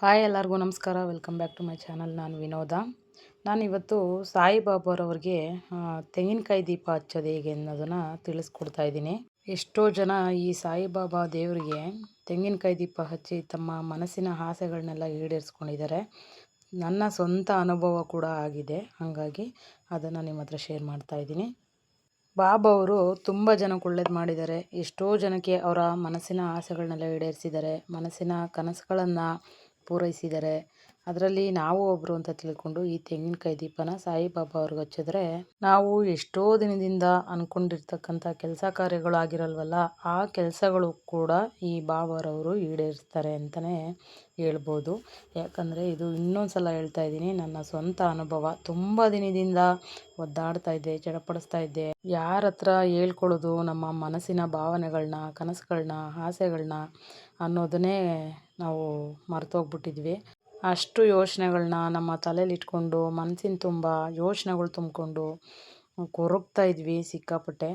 Hi ಎಲ್ಲರಿಗೂ ನಮಸ್ಕಾರ. Welcome back to my channel. ನಾನು ವಿನೋದ. ನಾನಿವತ್ತು ಸಾಯಿಬಾಬಾರವ್ರಿಗೆ ತೆಂಗಿನಕಾಯಿ ದೀಪ ಹಚ್ಚೋದು ಹೇಗೆ ಅನ್ನೋದನ್ನು ತಿಳಿಸ್ಕೊಡ್ತಾ ಇದ್ದೀನಿ. ಎಷ್ಟೋ ಜನ ಈ ಸಾಯಿಬಾಬಾ ದೇವರಿಗೆ ತೆಂಗಿನಕಾಯಿ ದೀಪ ಹಚ್ಚಿ ತಮ್ಮ ಮನಸ್ಸಿನ ಆಸೆಗಳನ್ನೆಲ್ಲ ಈಡೇರಿಸ್ಕೊಂಡಿದ್ದಾರೆ. ನನ್ನ ಸ್ವಂತ ಅನುಭವ ಕೂಡ ಆಗಿದೆ, ಹಾಗಾಗಿ ಅದನ್ನು ನಿಮ್ಮ ಹತ್ರ ಶೇರ್ ಮಾಡ್ತಾ ಇದ್ದೀನಿ. ಬಾಬಾ ಅವರು ತುಂಬ ಜನಕ್ಕೆ ಒಳ್ಳೇದು ಮಾಡಿದ್ದಾರೆ. ಎಷ್ಟೋ ಜನಕ್ಕೆ ಅವರ ಮನಸ್ಸಿನ ಆಸೆಗಳನ್ನೆಲ್ಲ ಈಡೇರಿಸಿದ್ದಾರೆ, ಮನಸ್ಸಿನ ಕನಸುಗಳನ್ನು ಪೂರೈಸಿದ್ದಾರೆ. ಅದರಲ್ಲಿ ನಾವು ಒಬ್ಬರು ಅಂತ ತಿಳ್ಕೊಂಡು ಈ ತೆಂಗಿನಕಾಯಿ ದೀಪನ ಸಾಯಿಬಾಬಾ ಅವ್ರಿಗೆ ಹಚ್ಚಿದ್ರೆ ನಾವು ಎಷ್ಟೋ ದಿನದಿಂದ ಅಂದ್ಕೊಂಡಿರ್ತಕ್ಕಂಥ ಕೆಲಸ ಕಾರ್ಯಗಳು ಆಗಿರಲ್ವಲ್ಲ, ಆ ಕೆಲಸಗಳು ಕೂಡ ಈ ಬಾಬಾರವರು ಈಡೇರಿಸ್ತಾರೆ ಅಂತಲೇ ಹೇಳ್ಬೋದು. ಯಾಕಂದರೆ ಇದು ಇನ್ನೊಂದು ಸಲ ಹೇಳ್ತಾ ಇದ್ದೀನಿ, ನನ್ನ ಸ್ವಂತ ಅನುಭವ. ತುಂಬ ದಿನದಿಂದ ಒದ್ದಾಡ್ತಾ ಇದ್ದೆ, ಚಡಪಡಿಸ್ತಾ ಇದ್ದೆ. ಯಾರ ಹತ್ರ ಹೇಳ್ಕೊಳ್ಳೋದು ನಮ್ಮ ಮನಸ್ಸಿನ ಭಾವನೆಗಳನ್ನ, ಕನಸುಗಳನ್ನ, ಆಸೆಗಳನ್ನ ಅನ್ನೋದನ್ನೇ ನಾವು ಮರ್ತೋಗ್ಬಿಟ್ಟಿದ್ವಿ. ಅಷ್ಟು ಯೋಚನೆಗಳನ್ನ ನಮ್ಮ ತಲೆಯಲ್ಲಿ ಇಟ್ಕೊಂಡು ಮನಸ್ಸಿನ ತುಂಬ ಯೋಚನೆಗಳು ತುಂಬಿಕೊಂಡು ಕೊರಗ್ತಾ ಇದ್ವಿ ಸಿಕ್ಕಾಪಟ್ಟೆ.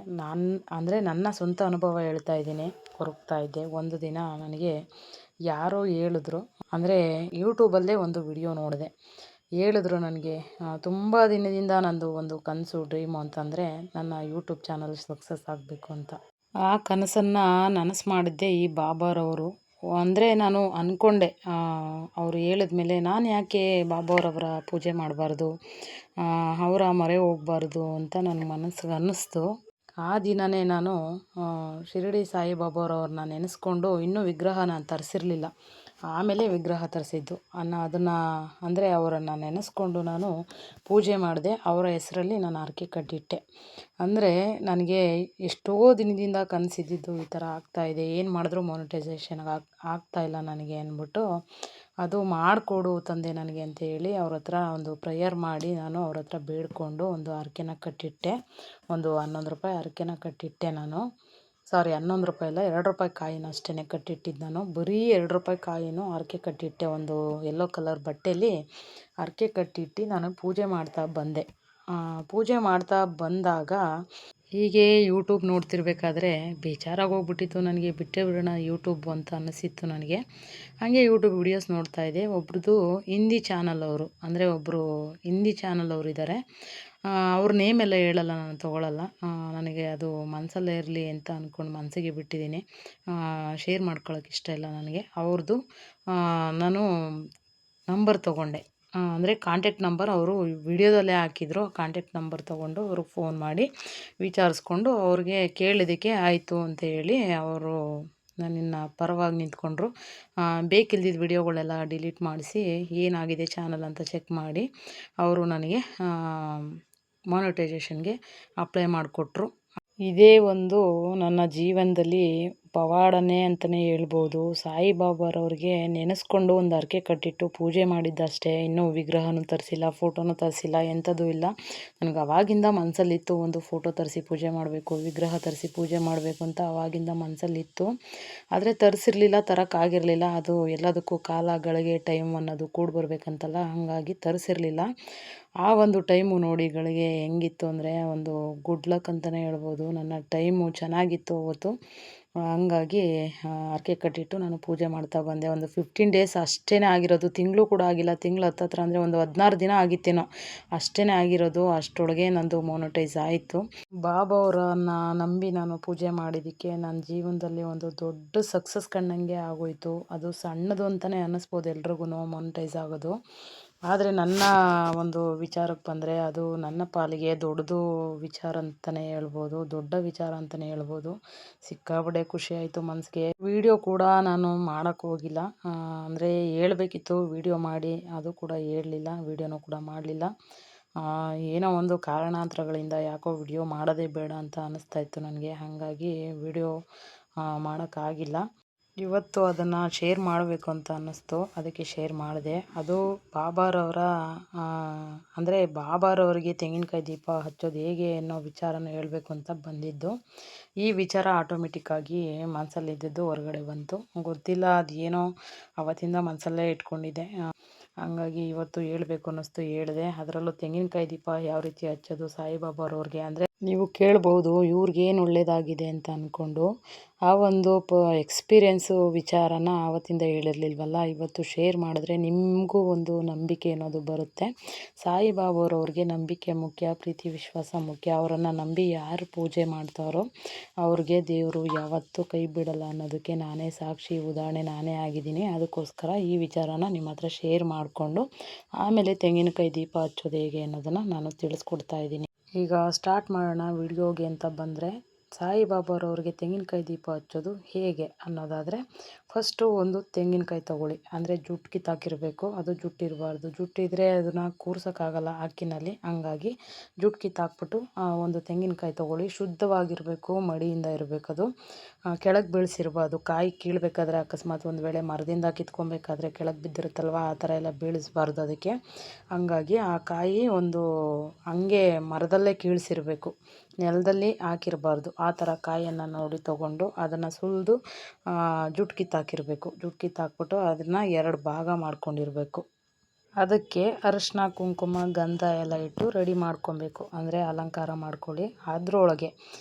ನನ್ನ ಸ್ವಂತ ಅನುಭವ ಹೇಳ್ತಾ ಇದ್ದೀನಿ. ಕೊರಗ್ತಾ ಇದ್ದೆ. ಒಂದು ದಿನ ನನಗೆ ಯಾರೋ ಹೇಳಿದ್ರು, ಅಂದರೆ ಯೂಟ್ಯೂಬಲ್ಲೇ ಒಂದು ವಿಡಿಯೋ ನೋಡಿದೆ. ಹೇಳಿದ್ರು ನನಗೆ, ತುಂಬ ದಿನದಿಂದ ನಂದು ಒಂದು ಕನಸು, ಡ್ರೀಮು ಅಂತಂದರೆ ನನ್ನ ಯೂಟ್ಯೂಬ್ ಚಾನಲ್ ಸಕ್ಸಸ್ ಆಗಬೇಕು ಅಂತ. ಆ ಕನಸನ್ನು ನನಸು ಮಾಡಿದ್ದೆ ಈ ಬಾಬಾರವರು. ಅಂದರೆ ನಾನು ಅಂದ್ಕೊಂಡೆ, ಅವರು ಹೇಳಿದ್ಮೇಲೆ ನಾನು ಯಾಕೆ ಬಾಬಾರವರ ಪೂಜೆ ಮಾಡಬಾರ್ದು, ಅವರ ಮೊರೆ ಹೋಗಬಾರ್ದು ಅಂತ ನನ್ನ ಮನಸ್ಸಿಗೆ ಅನ್ನಿಸ್ತು. ಆ ದಿನವೇ ನಾನು ಶಿರಡಿ ಸಾಯಿಬಾಬಾರವ್ರನ್ನ ನೆನೆಸ್ಕೊಂಡು, ಇನ್ನೂ ವಿಗ್ರಹ ನಾನು ತರಿಸಿರಲಿಲ್ಲ, ಆಮೇಲೆ ವಿಗ್ರಹ ತರಿಸಿದ್ದು ಅದನ್ನು. ಅಂದರೆ ಅವರನ್ನು ನೆನೆಸ್ಕೊಂಡು ನಾನು ಪೂಜೆ ಮಾಡಿದೆ. ಅವರ ಹೆಸರಲ್ಲಿ ನಾನು ಹರಕೆ ಕಟ್ಟಿಟ್ಟೆ. ಅಂದರೆ ನನಗೆ ಎಷ್ಟೋ ದಿನದಿಂದ ಕನಸಿದ್ದಿದ್ದು ಈ ಥರ ಆಗ್ತಾಯಿದೆ, ಏನು ಮಾಡಿದ್ರೂ ಮಾನಿಟೈಸೇಷನ್ ಆಗ್ತಾಯಿಲ್ಲ ನನಗೆ ಅಂದ್ಬಿಟ್ಟು, ಅದು ಮಾಡಿಕೊಡು ತಂದೆ ನನಗೆ ಅಂತ ಹೇಳಿ ಅವ್ರ ಹತ್ರ ಒಂದು ಪ್ರೇಯರ್ ಮಾಡಿ ನಾನು ಅವ್ರ ಹತ್ರ ಬೇಡಿಕೊಂಡು ಒಂದು ಹರಕೆನ ಕಟ್ಟಿಟ್ಟೆ. ಒಂದು 11 ರೂಪಾಯಿ ಹರಕೆನ ಕಟ್ಟಿಟ್ಟೆ ನಾನು. ಸಾರಿ, 11 ರೂಪಾಯಿ ಅಲ್ಲ, 2 ರೂಪಾಯಿ ಕಾಯಿನ ಅಷ್ಟೇ ಕಟ್ಟಿಟ್ಟಿದ್ದು ನಾನು. ಬರೀ 2 ರೂಪಾಯಿ ಕಾಯಿನೂ ಹರಕೆ ಕಟ್ಟಿಟ್ಟೆ. ಒಂದು ಯೆಲ್ಲೋ ಕಲರ್ ಬಟ್ಟೆಯಲ್ಲಿ ಹರಕೆ ಕಟ್ಟಿಟ್ಟು ನಾನು ಪೂಜೆ ಮಾಡ್ತಾ ಬಂದೆ. ಪೂಜೆ ಮಾಡ್ತಾ ಬಂದಾಗ ಹೀಗೆ ಯೂಟ್ಯೂಬ್ ನೋಡ್ತಿರ್ಬೇಕಾದ್ರೆ ಬೇಜಾರಾಗೋಗ್ಬಿಟ್ಟಿತ್ತು ನನಗೆ. ಬಿಟ್ಟೇ ಬಿಡೋಣ ಯೂಟ್ಯೂಬ್ ಅಂತ ಅನ್ನಿಸಿತ್ತು ನನಗೆ. ಹಾಗೆ ಯೂಟ್ಯೂಬ್ ವಿಡಿಯೋಸ್ ನೋಡ್ತಾ ಇದ್ದೆ. ಒಬ್ರದ್ದು ಹಿಂದಿ ಚಾನಲ್ ಅವರು, ಅಂದರೆ ಒಬ್ಬರು ಹಿಂದಿ ಚಾನಲ್ ಅವರು ಇದ್ದಾರೆ. ಅವ್ರ ನೇಮೆಲ್ಲ ಹೇಳಲ್ಲ, ನಾನು ತೊಗೊಳಲ್ಲ. ನನಗೆ ಅದು ಮನಸ್ಸಲ್ಲೇ ಇರಲಿ ಅಂತ ಅಂದ್ಕೊಂಡು ಮನಸ್ಸಿಗೆ ಬಿಟ್ಟಿದ್ದೀನಿ. ಶೇರ್ ಮಾಡ್ಕೊಳ್ಳೋಕೆ ಇಷ್ಟ ಇಲ್ಲ ನನಗೆ. ಅವ್ರದ್ದು ನಾನು ನಂಬರ್ ತೊಗೊಂಡೆ, ಅಂದರೆ ಕಾಂಟ್ಯಾಕ್ಟ್ ನಂಬರ್ ಅವರು ವಿಡಿಯೋದಲ್ಲೇ ಹಾಕಿದ್ರು. ಕಾಂಟ್ಯಾಕ್ಟ್ ನಂಬರ್ ತೊಗೊಂಡು ಅವ್ರಿಗೆ ಫೋನ್ ಮಾಡಿ ವಿಚಾರಿಸ್ಕೊಂಡು ಅವ್ರಿಗೆ ಕೇಳಿದ್ದಕ್ಕೆ ಆಯಿತು ಅಂತ ಹೇಳಿ ಅವರು ನನ್ನನ್ನು ಪರವಾಗಿ ನಿಂತ್ಕೊಂಡ್ರು. ಬೇಕಿಲ್ದಿದ್ದ ವಿಡಿಯೋಗಳೆಲ್ಲ ಡಿಲೀಟ್ ಮಾಡಿಸಿ ಏನಾಗಿದೆ ಚಾನಲ್ ಅಂತ ಚೆಕ್ ಮಾಡಿ ಅವರು ನನಗೆ ಮಾನಿಟೈಸೇಷನ್ಗೆ ಅಪ್ಲೈ ಮಾಡಿಕೊಟ್ರು. ಇದೇ ಒಂದು ನನ್ನ ಜೀವನದಲ್ಲಿ ಪವಾಡನೇ ಅಂತಲೇ ಹೇಳ್ಬೋದು. ಸಾಯಿಬಾಬಾರವ್ರಿಗೆ ನೆನೆಸ್ಕೊಂಡು ಒಂದು ಹರಕೆ ಕಟ್ಟಿಟ್ಟು ಪೂಜೆ ಮಾಡಿದ್ದಷ್ಟೇ. ಇನ್ನೂ ವಿಗ್ರಹನೂ ತರಿಸಿಲ್ಲ, ಫೋಟೋನೂ ತರಿಸಿಲ್ಲ, ಎಂಥದ್ದೂ ಇಲ್ಲ. ನನಗೆ ಅವಾಗಿಂದ ಮನಸ್ಸಲ್ಲಿತ್ತು, ಒಂದು ಫೋಟೋ ತರಿಸಿ ಪೂಜೆ ಮಾಡಬೇಕು, ವಿಗ್ರಹ ತರಿಸಿ ಪೂಜೆ ಮಾಡಬೇಕು ಅಂತ ಅವಾಗಿಂದ ಮನಸ್ಸಲ್ಲಿತ್ತು. ಆದರೆ ತರಿಸಿರ್ಲಿಲ್ಲ, ತರೋಕ್ಕಾಗಿರಲಿಲ್ಲ. ಅದು ಎಲ್ಲದಕ್ಕೂ ಕಾಲ ಗಳಿಗೆ ಟೈಮ್ ಅನ್ನೋದು ಕೂಡಿ ಬರಬೇಕಂತಲ್ಲ, ಹಾಗಾಗಿ ತರಿಸಿರಲಿಲ್ಲ. ಆ ಒಂದು ಟೈಮು ನೋಡಿ ಗಳಿಗೆ ಹೆಂಗಿತ್ತು ಅಂದರೆ ಒಂದು ಗುಡ್ ಲಕ್ ಅಂತಲೇ ಹೇಳ್ಬೋದು. ನನ್ನ ಟೈಮು ಚೆನ್ನಾಗಿತ್ತು ಅವತ್ತು. ಹಂಗಾಗಿ ಹರಕೆ ಕಟ್ಟಿಟ್ಟು ನಾನು ಪೂಜೆ ಮಾಡ್ತಾ ಬಂದೆ. ಒಂದು 15 ಡೇಸ್ ಅಷ್ಟೇ ಆಗಿರೋದು, ತಿಂಗಳು ಕೂಡ ಆಗಿಲ್ಲ. ತಿಂಗಳು ಹತ್ತತ್ರ ಅಂದರೆ ಒಂದು 16 ದಿನ ಆಗಿತ್ತೇನೋ, ಅಷ್ಟೇ ಆಗಿರೋದು. ಅಷ್ಟರೊಳಗೆ ನಂದು ಮೊನಟೈಸ್ ಆಯಿತು. ಬಾಬಾ ಅವರನ್ನು ನಂಬಿ ನಾನು ಪೂಜೆ ಮಾಡಿದ್ದಕ್ಕೆ ನನ್ನ ಜೀವನದಲ್ಲಿ ಒಂದು ದೊಡ್ಡ ಸಕ್ಸಸ್ ಕಂಡಂಗೆ ಆಗೋಯಿತು. ಅದು ಸಣ್ಣದು ಅಂತಲೇ ಅನ್ನಿಸ್ಬೋದು ಎಲ್ರಿಗೂ ಮೊನಟೈಸ್ ಆಗೋದು. ಆದರೆ ನನ್ನ ಒಂದು ವಿಚಾರಕ್ಕೆ ಬಂದರೆ ಅದು ನನ್ನ ಪಾಲಿಗೆ ದೊಡ್ಡದು ವಿಚಾರ ಅಂತಲೇ ಹೇಳ್ಬೋದು, ದೊಡ್ಡ ವಿಚಾರ ಅಂತಲೇ ಹೇಳ್ಬೋದು. ಸಿಕ್ಕಾಪಟ್ಟೆ ಖುಷಿ ಆಯಿತು ಮನಸ್ಸಿಗೆ. ವಿಡಿಯೋ ಕೂಡ ನಾನು ಮಾಡೋಕ್ಕೆ ಹೋಗಿಲ್ಲ, ಅಂದರೆ ಹೇಳಬೇಕಿತ್ತು ವಿಡಿಯೋ ಮಾಡಿ, ಅದು ಕೂಡ ಹೇಳಲಿಲ್ಲ, ವಿಡಿಯೋನೂ ಕೂಡ ಮಾಡಲಿಲ್ಲ. ಏನೋ ಒಂದು ಕಾರಣಾಂತರಗಳಿಂದ ಯಾಕೋ ವಿಡಿಯೋ ಮಾಡೋದೇ ಬೇಡ ಅಂತ ಅನ್ನಿಸ್ತಾ ಇತ್ತು ನನಗೆ. ಹಾಗಾಗಿ ವಿಡಿಯೋ ಮಾಡೋಕ್ಕಾಗಿಲ್ಲ. ಇವತ್ತು ಅದನ್ನು ಶೇರ್ ಮಾಡಬೇಕು ಅಂತ ಅನ್ನಿಸ್ತು, ಅದಕ್ಕೆ ಶೇರ್ ಮಾಡಿದೆ. ಅದು ಬಾಬಾರವರ ಅಂದರೆ ಬಾಬಾರವರಿಗೆ ತೆಂಗಿನಕಾಯಿ ದೀಪ ಹಚ್ಚೋದು ಹೇಗೆ ಅನ್ನೋ ವಿಚಾರನ ಹೇಳಬೇಕು ಅಂತ ಬಂದಿದ್ದು. ಈ ವಿಚಾರ ಆಟೋಮೆಟಿಕ್ಕಾಗಿ ಮನಸ್ಸಲ್ಲಿದ್ದಿದ್ದು ಹೊರಗಡೆ ಬಂತು. ಗೊತ್ತಿಲ್ಲ, ಅದು ಏನೋ ಅವತ್ತಿಂದ ಮನಸ್ಸಲ್ಲೇ ಇಟ್ಕೊಂಡಿದ್ದೆ. ಹಂಗಾಗಿ ಇವತ್ತು ಹೇಳಬೇಕು ಅನ್ನಿಸ್ತು, ಹೇಳಿದೆ. ಅದರಲ್ಲೂ ತೆಂಗಿನಕಾಯಿ ದೀಪ ಯಾವ ರೀತಿ ಹಚ್ಚೋದು ಸಾಯಿಬಾಬಾರವ್ರಿಗೆ ಅಂದರೆ ನೀವು ಕೇಳ್ಬೋದು ಇವ್ರಿಗೇನು ಒಳ್ಳೆಯದಾಗಿದೆ ಅಂತ ಅಂದ್ಕೊಂಡು. ಆ ಒಂದು ಎಕ್ಸ್ಪೀರಿಯೆನ್ಸು ವಿಚಾರನ ಆವತ್ತಿಂದ ಹೇಳಿರಲಿಲ್ವಲ್ಲ, ಇವತ್ತು ಶೇರ್ ಮಾಡಿದ್ರೆ ನಿಮಗೂ ಒಂದು ನಂಬಿಕೆ ಅನ್ನೋದು ಬರುತ್ತೆ. ಸಾಯಿಬಾಬಾರವ್ರಿಗೆ ನಂಬಿಕೆ ಮುಖ್ಯ, ಪ್ರೀತಿ ವಿಶ್ವಾಸ ಮುಖ್ಯ. ಅವರನ್ನು ನಂಬಿ ಯಾರು ಪೂಜೆ ಮಾಡ್ತಾರೋ ಅವ್ರಿಗೆ ದೇವರು ಯಾವತ್ತೂ ಕೈ ಬಿಡಲ್ಲ ಅನ್ನೋದಕ್ಕೆ ನಾನೇ ಸಾಕ್ಷಿ, ಉದಾಹರಣೆ ನಾನೇ ಆಗಿದ್ದೀನಿ. ಅದಕ್ಕೋಸ್ಕರ ಈ ವಿಚಾರನ ನಿಮ್ಮ ಹತ್ರ ಶೇರ್ ಮಾಡಿಕೊಂಡು ಆಮೇಲೆ ತೆಂಗಿನಕಾಯಿ ದೀಪ ಹಚ್ಚೋದು ಹೇಗೆ ಅನ್ನೋದನ್ನು ನಾನು ತಿಳಿಸ್ಕೊಡ್ತಾ ಇದ್ದೀನಿ. ಈಗ ಸ್ಟಾರ್ಟ್ ಮಾಡೋಣ ವಿಡಿಯೋಗೆ ಅಂತ ಬಂದರೆ, ಸಾಯಿಬಾಬಾರವ್ರಿಗೆ ತೆಂಗಿನಕಾಯಿ ದೀಪ ಹಚ್ಚೋದು ಹೇಗೆ ಅನ್ನೋದಾದರೆ, ಫಸ್ಟು ಒಂದು ತೆಂಗಿನಕಾಯಿ ತೊಗೊಳ್ಳಿ. ಅಂದರೆ ಜುಟ್ಟು ಕಿತ್ತಾಕಿರಬೇಕು, ಅದು ಜುಟ್ಟಿರಬಾರ್ದು. ಜುಟ್ಟಿದ್ರೆ ಅದನ್ನು ಕೂರ್ಸೋಕ್ಕಾಗಲ್ಲ ಅಕ್ಕಿನಲ್ಲಿ. ಹಂಗಾಗಿ ಜುಟ್ಟು ಕಿತ್ತಾಕ್ಬಿಟ್ಟು ಒಂದು ತೆಂಗಿನಕಾಯಿ ತೊಗೊಳ್ಳಿ. ಶುದ್ಧವಾಗಿರಬೇಕು, ಮಡಿಯಿಂದ ಇರಬೇಕು. ಅದು ಕೆಳಗೆ ಬೀಳಿಸಿರ್ಬಾರ್ದು. ಕಾಯಿ ಕೀಳಬೇಕಾದ್ರೆ ಅಕಸ್ಮಾತ್ ಒಂದು ವೇಳೆ ಮರದಿಂದ ಕಿತ್ಕೊಬೇಕಾದ್ರೆ ಕೆಳಗೆ ಬಿದ್ದಿರುತ್ತಲ್ವ, ಆ ಥರ ಎಲ್ಲ ಬೀಳಿಸ್ಬಾರ್ದು ಅದಕ್ಕೆ. ಹಂಗಾಗಿ ಆ ಕಾಯಿ ಒಂದು ಹಂಗೆ ಮರದಲ್ಲೇ ಕೀಳಿಸಿರಬೇಕು, ನೆಲದಲ್ಲಿ ಹಾಕಿರಬಾರ್ದು. ಆ ಥರ ಕಾಯಿಯನ್ನು ನೋಡಿ ತೊಗೊಂಡು ಅದನ್ನು ಸುಲಿದು ಜುಟ್ಟು ಕಿತ್ತಾಕಿರಬೇಕು. ಜುಟ್ಟು ಕಿತ್ತಾಕ್ಬಿಟ್ಟು ಅದನ್ನು 2 ಭಾಗ ಮಾಡ್ಕೊಂಡಿರಬೇಕು. ಅದಕ್ಕೆ ಅರಿಶಿನ, ಕುಂಕುಮ, ಗಂಧ ಎಲ್ಲ ಇಟ್ಟು ರೆಡಿ ಮಾಡ್ಕೊಬೇಕು. ಅಂದರೆ ಅಲಂಕಾರ ಮಾಡ್ಕೊಳ್ಳಿ. ಅದರೊಳಗೆ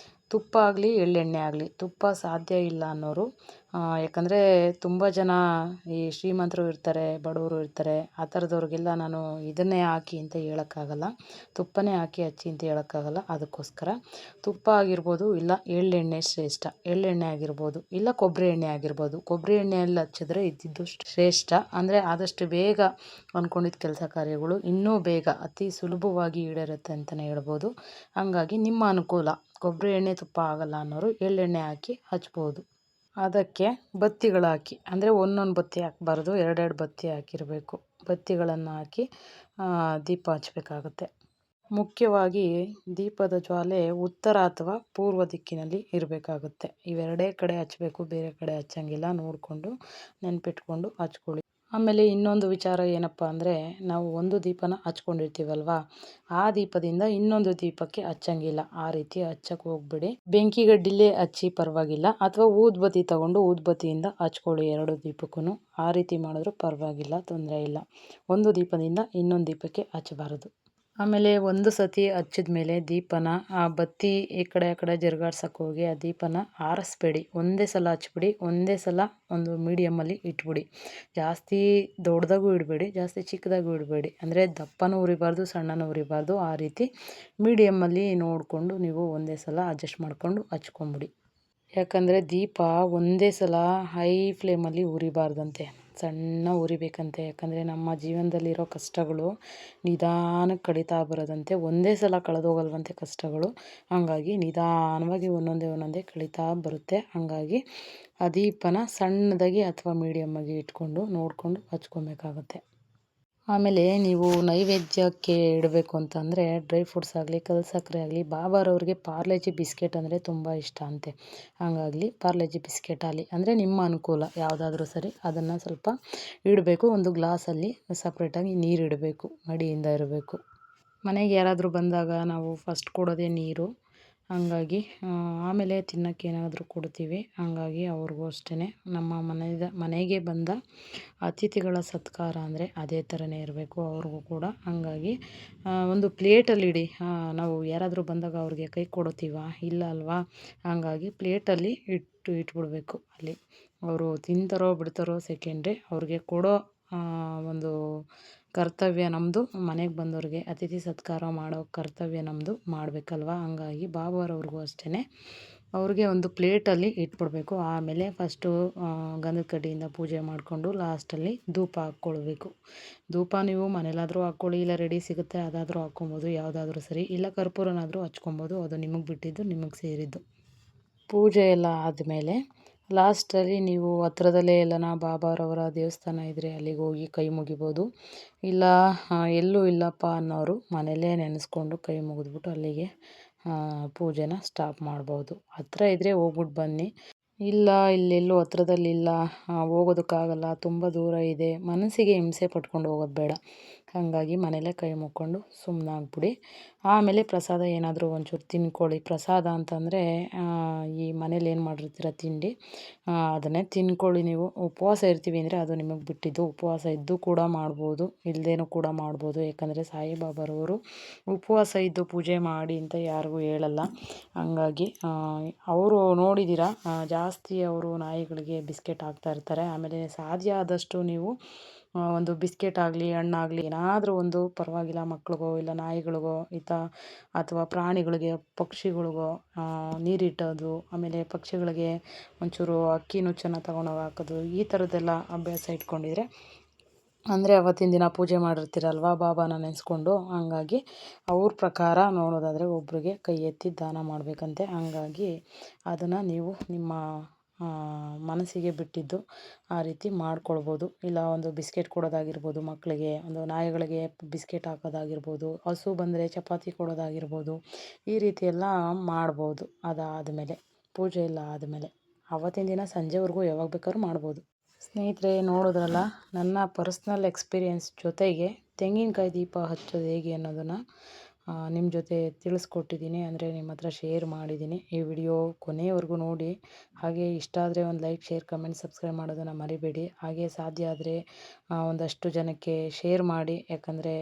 ತುಪ್ಪ ಆಗಲಿ ಎಳ್ಳೆಣ್ಣೆ ಆಗಲಿ, ತುಪ್ಪ ಸಾಧ್ಯ ಇಲ್ಲ ಅನ್ನೋರು, ಯಾಕಂದರೆ ತುಂಬ ಜನ ಈ ಶ್ರೀಮಂತರು ಇರ್ತಾರೆ, ಬಡವರು ಇರ್ತಾರೆ, ಆ ಥರದವ್ರಿಗೆಲ್ಲ ನಾನು ಇದನ್ನೇ ಹಾಕಿ ಅಂತ ಹೇಳೋಕ್ಕಾಗಲ್ಲ, ತುಪ್ಪನೇ ಹಾಕಿ ಹಚ್ಚಿ ಅಂತ ಹೇಳೋಕ್ಕಾಗಲ್ಲ. ಅದಕ್ಕೋಸ್ಕರ ತುಪ್ಪ ಆಗಿರ್ಬೋದು, ಇಲ್ಲ ಎಳ್ಳೆಣ್ಣೆ ಶ್ರೇಷ್ಠ. ಎಳ್ಳೆಣ್ಣೆ ಆಗಿರ್ಬೋದು, ಇಲ್ಲ ಕೊಬ್ಬರಿ ಎಣ್ಣೆ ಆಗಿರ್ಬೋದು. ಕೊಬ್ಬರಿ ಎಣ್ಣೆಯಲ್ಲಿ ಹಚ್ಚಿದ್ರೆ ಇದ್ದಿದ್ದು ಶ್ರೇಷ್ಠ. ಅಂದರೆ ಆದಷ್ಟು ಬೇಗ ಅಂದ್ಕೊಂಡಿದ್ದ ಕೆಲಸ ಕಾರ್ಯಗಳು ಇನ್ನೂ ಬೇಗ ಅತಿ ಸುಲಭವಾಗಿ ಈಡೇರುತ್ತೆ ಅಂತಲೇ ಹೇಳ್ಬೋದು. ಹಂಗಾಗಿ ನಿಮ್ಮ ಅನುಕೂಲ. ಕೊಬ್ಬರಿ ಎಣ್ಣೆ ತುಪ್ಪ ಆಗಲ್ಲ ಅನ್ನೋರು ಎಳ್ಳೆಣ್ಣೆ ಹಾಕಿ ಹಚ್ಬೋದು. ಅದಕ್ಕೆ ಬತ್ತಿಗಳು ಹಾಕಿ, ಅಂದರೆ ಒಂದೊಂದು ಬತ್ತಿ ಹಾಕಬಾರ್ದು, 2 ಬತ್ತಿ ಹಾಕಿರಬೇಕು. ಬತ್ತಿಗಳನ್ನು ಹಾಕಿ ದೀಪ ಹಚ್ಚಬೇಕಾಗುತ್ತೆ. ಮುಖ್ಯವಾಗಿ ದೀಪದ ಜ್ವಾಲೆ ಉತ್ತರ ಅಥವಾ ಪೂರ್ವ ದಿಕ್ಕಿನಲ್ಲಿ ಇರಬೇಕಾಗುತ್ತೆ. ಇವೆರಡೇ ಕಡೆ ಹಚ್ಚಬೇಕು, ಬೇರೆ ಕಡೆ ಹಚ್ಚಂಗಿಲ್ಲ. ನೋಡಿಕೊಂಡು ನೆನ್ಪಿಟ್ಕೊಂಡು ಹಚ್ಕೊಳ್ಳಿ. ಆಮೇಲೆ ಇನ್ನೊಂದು ವಿಚಾರ ಏನಪ್ಪ ಅಂದರೆ, ನಾವು ಒಂದು ದೀಪನ ಹಚ್ಕೊಂಡಿರ್ತೀವಲ್ವ, ಆ ದೀಪದಿಂದ ಇನ್ನೊಂದು ದೀಪಕ್ಕೆ ಹಚ್ಚಂಗಿಲ್ಲ. ಆ ರೀತಿ ಹಚ್ಚಕ್ಕೆ ಹೋಗ್ಬೇಡಿ. ಬೆಂಕಿ ಗಡ್ಡಿಲೇ ಹಚ್ಚಿ ಪರವಾಗಿಲ್ಲ, ಅಥವಾ ಊದ್ಬತ್ತಿ ತಗೊಂಡು ಊದ್ಬತ್ತಿಯಿಂದ ಹಚ್ಕೊಳ್ಳಿ 2 ದೀಪಕ್ಕೂ. ಆ ರೀತಿ ಮಾಡಿದ್ರೂ ಪರವಾಗಿಲ್ಲ, ತೊಂದರೆ ಇಲ್ಲ. ಒಂದು ದೀಪದಿಂದ ಇನ್ನೊಂದು ದೀಪಕ್ಕೆ ಹಚ್ಚಬಾರದು. ಆಮೇಲೆ ಒಂದು ಸತಿ ಹಚ್ಚಿದ ಮೇಲೆ ದೀಪನ ಆ ಬತ್ತಿ ಈ ಕಡೆ ಆ ಕಡೆ ಜರುಗಾಡ್ಸಕ್ಕೆ ಹೋಗಿ ಆ ದೀಪನ ಆರಿಸ್ಬೇಡಿ. ಒಂದೇ ಸಲ ಹಚ್ಬಿಡಿ. ಒಂದೇ ಸಲ ಒಂದು ಮೀಡಿಯಮ್ಮಲ್ಲಿ ಇಟ್ಬಿಡಿ. ಜಾಸ್ತಿ ದೊಡ್ಡದಾಗೂ ಇಡಬೇಡಿ, ಜಾಸ್ತಿ ಚಿಕ್ಕದಾಗೂ ಇಡಬೇಡಿ. ಅಂದರೆ ದಪ್ಪನೂ ಉರಿಬಾರ್ದು, ಸಣ್ಣನೂ ಉರಿಬಾರ್ದು. ಆ ರೀತಿ ಮೀಡಿಯಮ್ಮಲ್ಲಿ ನೋಡಿಕೊಂಡು ನೀವು ಒಂದೇ ಸಲ ಅಡ್ಜಸ್ಟ್ ಮಾಡಿಕೊಂಡು ಹಚ್ಕೊಂಬಿಡಿ. ಯಾಕಂದರೆ ದೀಪ ಒಂದೇ ಸಲ ಹೈ ಫ್ಲೇಮಲ್ಲಿ ಉರಿಬಾರ್ದಂತೆ, ಸಣ್ಣ ಉರಿಬೇಕಂತೆ. ಯಾಕಂದರೆ ನಮ್ಮ ಜೀವನದಲ್ಲಿರೋ ಕಷ್ಟಗಳು ನಿಧಾನಕ್ಕೆ ಕಡಿತಾ ಬರೋದಂತೆ. ಒಂದೇ ಸಲ ಕಳೆದೋಗಲ್ವಂತೆ ಕಷ್ಟಗಳು. ಹಾಗಾಗಿ ನಿಧಾನವಾಗಿ ಒಂದೊಂದೇ ಕಳೀತಾ ಬರುತ್ತೆ. ಹಾಗಾಗಿ ಆ ದೀಪನ ಸಣ್ಣದಾಗಿ ಅಥವಾ ಮೀಡಿಯಮ್ಮಾಗಿ ಇಟ್ಕೊಂಡು ನೋಡಿಕೊಂಡು ಹಚ್ಕೊಬೇಕಾಗತ್ತೆ. ಆಮೇಲೆ ನೀವು ನೈವೇದ್ಯಕ್ಕೆ ಇಡಬೇಕು ಅಂತಂದರೆ ಡ್ರೈ ಫ್ರೂಟ್ಸ್ ಆಗಲಿ, ಕಲ್ಸಕ್ಕರೆ ಆಗಲಿ, ಬಾಬಾರವ್ರಿಗೆ ಪಾರ್ಲೇಜಿ ಬಿಸ್ಕೆಟ್ ಅಂದರೆ ತುಂಬ ಇಷ್ಟ ಅಂತೆ. ಹಾಗಾಗಿ ಪಾರ್ಲೇಜಿ ಬಿಸ್ಕೆಟ್ ಆಗಲಿ, ಅಂದರೆ ನಿಮ್ಮ ಅನುಕೂಲ ಯಾವುದಾದ್ರೂ ಸರಿ, ಅದನ್ನು ಸ್ವಲ್ಪ ಇಡಬೇಕು. ಒಂದು ಗ್ಲಾಸಲ್ಲಿ ಸಪ್ರೇಟಾಗಿ ನೀರು ಇಡಬೇಕು, ಮಡಿಯಿಂದ ಇರಬೇಕು. ಮನೆಗೆ ಯಾರಾದರೂ ಬಂದಾಗ ನಾವು ಫಸ್ಟ್ ಕೊಡೋದೇ ನೀರು. ಹಾಗಾಗಿ ಆಮೇಲೆ ತಿನ್ನೋಕ್ಕೆ ಏನಾದರೂ ಕೊಡ್ತೀವಿ. ಹಾಗಾಗಿ ಅವ್ರಿಗೂ ಅಷ್ಟೇ, ನಮ್ಮ ಮನೆಗೆ ಬಂದ ಅತಿಥಿಗಳ ಸತ್ಕಾರ ಅಂದರೆ ಅದೇ ಥರನೇ ಇರಬೇಕು ಅವ್ರಿಗೂ ಕೂಡ. ಹಾಗಾಗಿ ಒಂದು ಪ್ಲೇಟಲ್ಲಿ ಇಡಿ. ನಾವು ಯಾರಾದರೂ ಬಂದಾಗ ಅವ್ರಿಗೆ ಕೈ ಕೊಡ್ತೀವ, ಇಲ್ಲ ಅಲ್ವಾ? ಹಾಗಾಗಿ ಪ್ಲೇಟಲ್ಲಿ ಇಟ್ಬಿಡ್ಬೇಕು. ಅಲ್ಲಿ ಅವರು ತಿಂತಾರೋ ಬಿಡ್ತಾರೋ ಸೆಕೆಂಡ್ರಿ, ಅವ್ರಿಗೆ ಕೊಡೋ ಒಂದು ಕರ್ತವ್ಯ ನಮ್ಮದು. ಮನೆಗೆ ಬಂದವ್ರಿಗೆ ಅತಿಥಿ ಸತ್ಕಾರ ಮಾಡೋ ಕರ್ತವ್ಯ ನಮ್ಮದು, ಮಾಡಬೇಕಲ್ವ? ಹಾಗಾಗಿ ಬಾಬಾರವ್ರಿಗೂ ಅಷ್ಟೇ, ಅವ್ರಿಗೆ ಒಂದು ಪ್ಲೇಟಲ್ಲಿ ಇಟ್ಬಿಡ್ಬೇಕು. ಆಮೇಲೆ ಫಸ್ಟು ಗಂಧದ ಕಡ್ಡಿಯಿಂದ ಪೂಜೆ ಮಾಡಿಕೊಂಡು ಲಾಸ್ಟಲ್ಲಿ ಧೂಪ ಹಾಕ್ಕೊಳ್ಬೇಕು. ಧೂಪ ನೀವು ಮನೇಲಾದರೂ ಹಾಕ್ಕೊಳ್ಳಿ, ಇಲ್ಲ ರೆಡಿ ಸಿಗುತ್ತೆ ಅದಾದರೂ ಹಾಕ್ಕೊಬೋದು, ಯಾವುದಾದ್ರೂ ಸರಿ. ಇಲ್ಲ ಕರ್ಪೂರನಾದರೂ ಹಚ್ಕೊಬೋದು, ಅದು ನಿಮಗೆ ಬಿಟ್ಟಿದ್ದು, ನಿಮಗೆ ಸೇರಿದ್ದು. ಪೂಜೆ ಎಲ್ಲ ಆದಮೇಲೆ ಲಾಸ್ಟಲ್ಲಿ ನೀವು ಹತ್ರದಲ್ಲೇ ಎಲ್ಲನ ಬಾಬಾರವರ ದೇವಸ್ಥಾನ ಇದ್ದರೆ ಅಲ್ಲಿಗೆ ಹೋಗಿ ಕೈ ಮುಗಿಬೋದು. ಇಲ್ಲ ಎಲ್ಲೂ ಇಲ್ಲಪ್ಪ ಅನ್ನೋರು ಮನೆಯಲ್ಲೇ ನೆನೆಸ್ಕೊಂಡು ಕೈ ಮುಗಿದ್ಬಿಟ್ಟು ಅಲ್ಲಿಗೆ ಪೂಜೆನ ಸ್ಟಾಪ್ ಮಾಡ್ಬೋದು. ಹತ್ರ ಇದ್ದರೆ ಹೋಗ್ಬಿಟ್ಟು ಬನ್ನಿ. ಇಲ್ಲ ಇಲ್ಲೆಲ್ಲೂ ಹತ್ರದಲ್ಲಿಲ್ಲ, ಹೋಗೋದಕ್ಕಾಗಲ್ಲ, ತುಂಬ ದೂರ ಇದೆ, ಮನಸ್ಸಿಗೆ ಹಿಂಸೆ ಪಟ್ಕೊಂಡು ಹೋಗೋದು ಬೇಡ. ಹಾಗಾಗಿ ಮನೇಲೇ ಕೈ ಮುಕ್ಕೊಂಡು ಸುಮ್ಮನಾಗ್ಬಿಡಿ. ಆಮೇಲೆ ಪ್ರಸಾದ ಏನಾದರೂ ಒಂಚೂರು ತಿನ್ಕೊಳ್ಳಿ. ಪ್ರಸಾದ ಅಂತಂದರೆ ಈ ಮನೇಲಿ ಏನು ಮಾಡಿರ್ತೀರ ತಿಂಡಿ, ಅದನ್ನೇ ತಿನ್ಕೊಳ್ಳಿ. ನೀವು ಉಪವಾಸ ಇರ್ತೀವಿ ಅಂದರೆ ಅದು ನಿಮಗೆ ಬಿಟ್ಟಿದ್ದು. ಉಪವಾಸ ಇದ್ದು ಕೂಡ ಮಾಡ್ಬೋದು, ಇಲ್ಲದೇನೂ ಕೂಡ ಮಾಡ್ಬೋದು. ಯಾಕಂದರೆ ಸಾಯಿಬಾಬಾರವರು ಉಪವಾಸ ಇದ್ದು ಪೂಜೆ ಮಾಡಿ ಅಂತ ಯಾರಿಗೂ ಹೇಳಲ್ಲ. ಹಂಗಾಗಿ ಅವರು ನೋಡಿದ್ದೀರಾ, ಜಾಸ್ತಿ ಅವರು ನಾಯಿಗಳಿಗೆ ಬಿಸ್ಕೆಟ್ ಹಾಕ್ತಾ ಇರ್ತಾರೆ. ಆಮೇಲೆ ಸಾಧ್ಯ ಆದಷ್ಟು ನೀವು ಒಂದು ಬಿಸ್ಕೆಟ್ ಆಗಲಿ, ಹಣ್ಣಾಗಲಿ, ಏನಾದರೂ ಒಂದು ಪರವಾಗಿಲ್ಲ, ಮಕ್ಳಿಗೋ ಇಲ್ಲ ನಾಯಿಗಳಿಗೋ ಅಥವಾ ಪ್ರಾಣಿಗಳಿಗೆ, ಪಕ್ಷಿಗಳಿಗೋ ನೀರಿಟ್ಟೋದು, ಆಮೇಲೆ ಪಕ್ಷಿಗಳಿಗೆ ಒಂಚೂರು ಅಕ್ಕಿ ನುಚ್ಚನ್ನು ತಗೊಂಡೋಗಿ ಹಾಕೋದು, ಈ ಥರದ್ದೆಲ್ಲ ಅಭ್ಯಾಸ ಇಟ್ಕೊಂಡಿದ್ರೆ, ಅಂದರೆ ಅವತ್ತಿನ ದಿನ ಪೂಜೆ ಮಾಡಿರ್ತೀರಲ್ವ ಬಾಬಾನ ನೆನೆಸ್ಕೊಂಡು, ಹಂಗಾಗಿ ಅವ್ರ ಪ್ರಕಾರ ನೋಡೋದಾದರೆ ಒಬ್ರಿಗೆ ಕೈ ಎತ್ತಿ ದಾನ ಮಾಡಬೇಕಂತೆ. ಹಂಗಾಗಿ ಅದನ್ನು ನೀವು ನಿಮ್ಮ ಮನಸ್ಸಿಗೆ ಬಿಟ್ಟಿದ್ದು ಆ ರೀತಿ ಮಾಡ್ಕೊಳ್ಬೋದು. ಇಲ್ಲ ಒಂದು ಬಿಸ್ಕೆಟ್ ಕೊಡೋದಾಗಿರ್ಬೋದು, ಮಕ್ಕಳಿಗೆ ಒಂದು ನಾಯಿಗಳಿಗೆ ಬಿಸ್ಕೆಟ್ ಹಾಕೋದಾಗಿರ್ಬೋದು, ಹಸು ಬಂದರೆ ಚಪಾತಿ ಕೊಡೋದಾಗಿರ್ಬೋದು, ಈ ರೀತಿ ಎಲ್ಲ ಮಾಡ್ಬೋದು. ಅದಾದಮೇಲೆ ಪೂಜೆ ಎಲ್ಲ ಆದಮೇಲೆ ಆವತ್ತಿನ ದಿನ ಸಂಜೆವರೆಗೂ ಯಾವಾಗ ಬೇಕಾದ್ರೂ ಮಾಡ್ಬೋದು. ಸ್ನೇಹಿತರೆ, ನೋಡಿದ್ರಲ್ಲ ನನ್ನ ಪರ್ಸ್ನಲ್ ಎಕ್ಸ್ಪೀರಿಯೆನ್ಸ್ ಜೊತೆಗೆ ತೆಂಗಿನಕಾಯಿ ದೀಪ ಹಚ್ಚೋದು ಹೇಗೆ ಅನ್ನೋದನ್ನು ನಿಮ್ಮ ಜೊತೆ ತಿಳಿಸ್ಕೊಟ್ಟಿದ್ದೀನಿ, ಅಂದರೆ ನಿಮ್ಮ ಹತ್ರ ಶೇರ್ ಮಾಡಿದ್ದೀನಿ. ಈ ವಿಡಿಯೋ ಕೊನೆಯವರೆಗೂ ನೋಡಿ. ಹಾಗೆ ಇಷ್ಟ ಆದರೆ ಒಂದು ಲೈಕ್, ಶೇರ್, ಕಮೆಂಟ್, ಸಬ್ಸ್ಕ್ರೈಬ್ ಮಾಡೋದನ್ನು ಮರಿಬೇಡಿ. ಹಾಗೆ ಸಾಧ್ಯ ಆದರೆ ಒಂದಷ್ಟು ಜನಕ್ಕೆ ಶೇರ್ ಮಾಡಿ. ಯಾಕಂದರೆ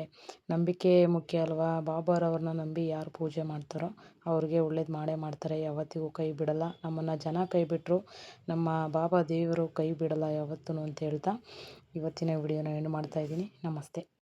ನಂಬಿಕೆ ಮುಖ್ಯ ಅಲ್ವಾ. ಬಾಬಾರವ್ರನ್ನ ನಂಬಿ ಯಾರು ಪೂಜೆ ಮಾಡ್ತಾರೋ ಅವ್ರಿಗೆ ಒಳ್ಳೇದು ಮಾಡೇ ಮಾಡ್ತಾರೆ, ಯಾವತ್ತಿಗೂ ಕೈ ಬಿಡಲ್ಲ. ನಮ್ಮನ್ನು ಜನ ಕೈ ಬಿಟ್ಟರು ನಮ್ಮ ಬಾಬಾ ದೇವರು ಕೈ ಬಿಡಲ್ಲ ಯಾವತ್ತೂ ಅಂತ ಹೇಳ್ತಾ ಇವತ್ತಿನ ವಿಡಿಯೋನ ಎಂಡ್ ಮಾಡ್ತಾಯಿದ್ದೀನಿ. ನಮಸ್ತೆ.